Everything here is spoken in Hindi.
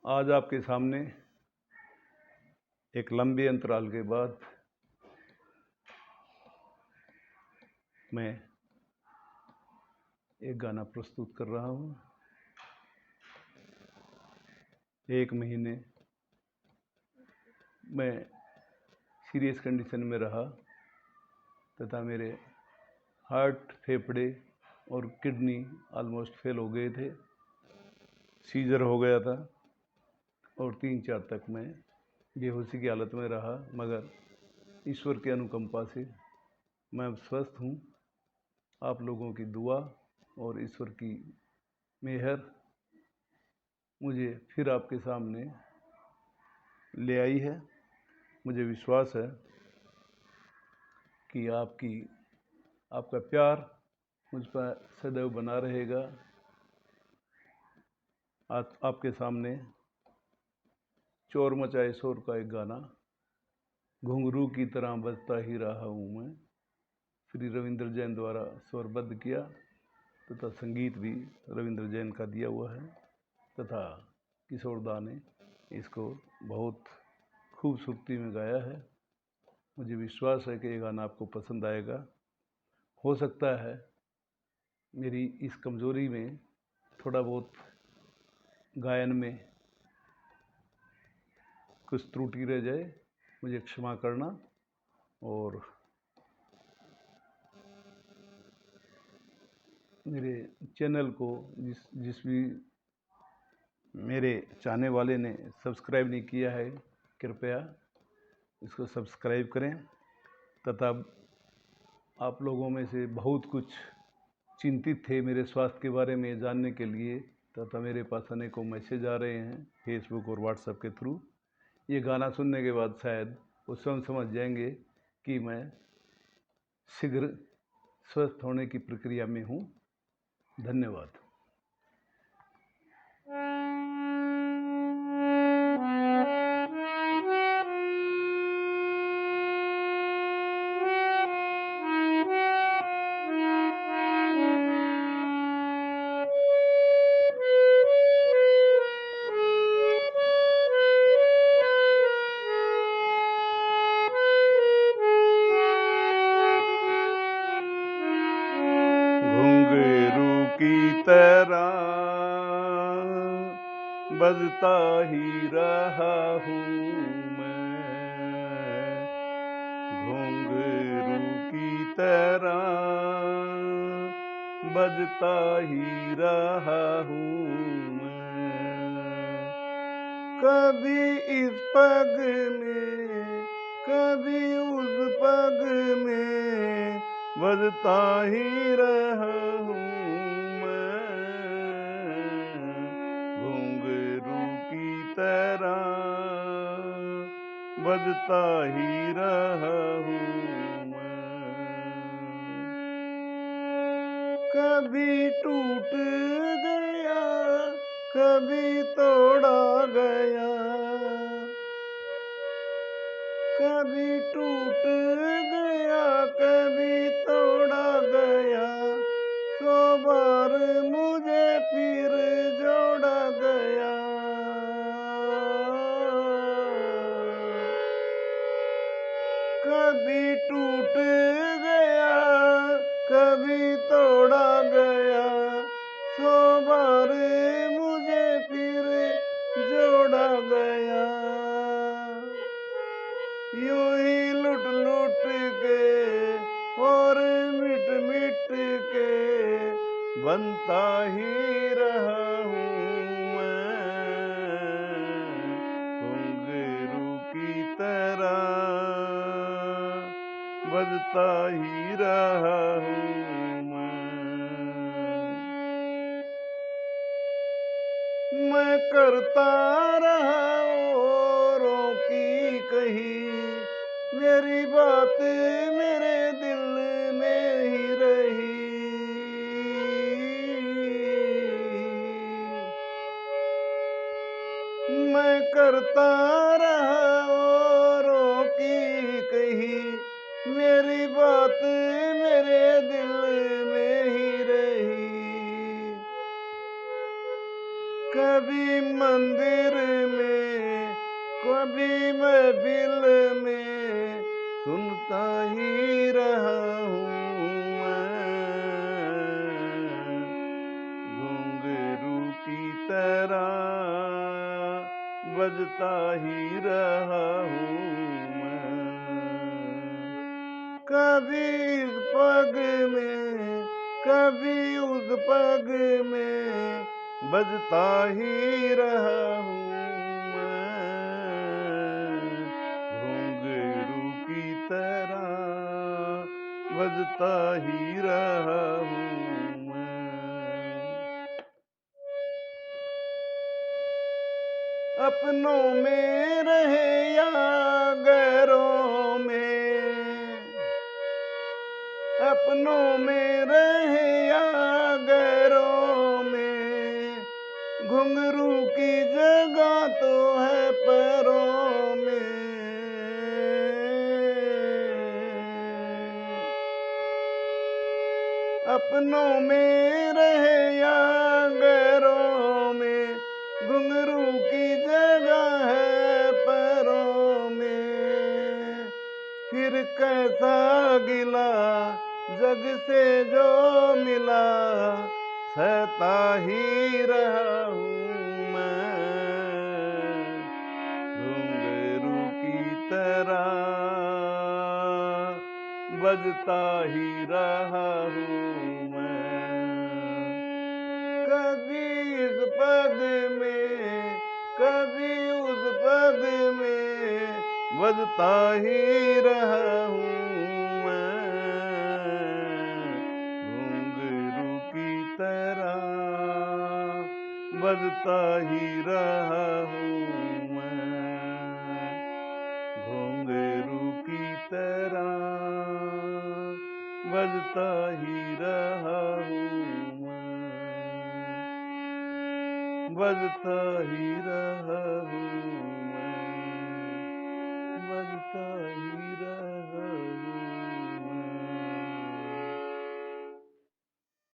आज आपके सामने एक लंबे अंतराल के बाद मैं एक गाना प्रस्तुत कर रहा हूँ। 1 महीने मैं सीरियस कंडीशन में रहा तथा मेरे हार्ट, फेफड़े और किडनी ऑलमोस्ट फेल हो गए थे। सीजर हो गया था और 3-4 तक मैं बेहोशी की हालत में रहा, मगर ईश्वर की अनुकंपा से मैं अब स्वस्थ हूँ। आप लोगों की दुआ और ईश्वर की मेहर मुझे फिर आपके सामने ले आई है। मुझे विश्वास है कि आपका प्यार मुझ पर सदैव बना रहेगा। आज आपके सामने चोर मचाए शोर का एक गाना घुंघरू की तरह बजता ही रहा हूँ मैं, श्री रविंद्र जैन द्वारा स्वरबद्ध किया तथा संगीत भी रविंद्र जैन का दिया हुआ है तथा किशोर दा ने इसको बहुत खूबसूरती में गाया है। मुझे विश्वास है कि ये गाना आपको पसंद आएगा। हो सकता है मेरी इस कमज़ोरी में थोड़ा बहुत गायन में कुछ त्रुटि रह जाए, मुझे क्षमा करना। और मेरे चैनल को जिस भी मेरे चाहने वाले ने सब्सक्राइब नहीं किया है, कृपया इसको सब्सक्राइब करें तथा आप लोगों में से बहुत कुछ चिंतित थे मेरे स्वास्थ्य के बारे में जानने के लिए तथा मेरे पास अनेकों मैसेज आ रहे हैं फेसबुक और व्हाट्सएप के थ्रू। ये गाना सुनने के बाद शायद वो स्वयं समझ जाएंगे कि मैं शीघ्र स्वस्थ होने की प्रक्रिया में हूँ। धन्यवाद। घुंघरू की तरह बजता ही रहा हूँ मैं, घुंघरू की तरह बजता ही रहा हूँ मैं। कभी इस पग में कभी उस पग में बजता ही रहा हूँ मैं, घुंघरू की तरह बजता ही रहा हूँ मैं। कभी टूट गया कभी तोड़ा गया, कभी टूट गया कभी तोड़ा गया, 100 बार मुझे फिर जोड़ा गया। कभी टूट गया कभी तोड़ा गया, 100 बार मुझे फिर जोड़ा गया। यूं ही लुट लुट के और मिट मिट के बनता ही रहा हूँ मैं, घुंघरू की तरह बजता ही रहा हूँ मैं करता रहा औरों की कही, मेरी बात मेरे दिल में ही रही। मैं करता रहा औरों की कही, मेरी बात मेरे दिल में ही रही। कभी मंदिर कभी महफिल में सुनता ही रहा हूँ मैं, घुंघरू की तरह बजता ही रहा हूँ मैं। कभी इस पग में कभी उस पग में बजता ही रहा हूँ मैं, घुंघरू की तरह बजता ही रहा हूँ मैं। अपनों में रहे या गैरों में, अपनों में रहे या गैरों में, घुंघरू की जगह तो है पैरों में। अपनों में रहे या गैरों में, घुंघरू की जगह है पैरों में। फिर कैसा गिला जग से जो मिला, सहता ही रहा हूँ मैं, घुंघरू की तरह बजता ही रहा हूँ मैं। कभी इस पग में कभी उस पग में बजता ही रहा हूँ मैं, घुंघरू की तरह बजता ही रहा हूँ मैं, घुंघरू की तरह बजता ही रहा हूँ मैं, बजता ही रहा हूँ मैं।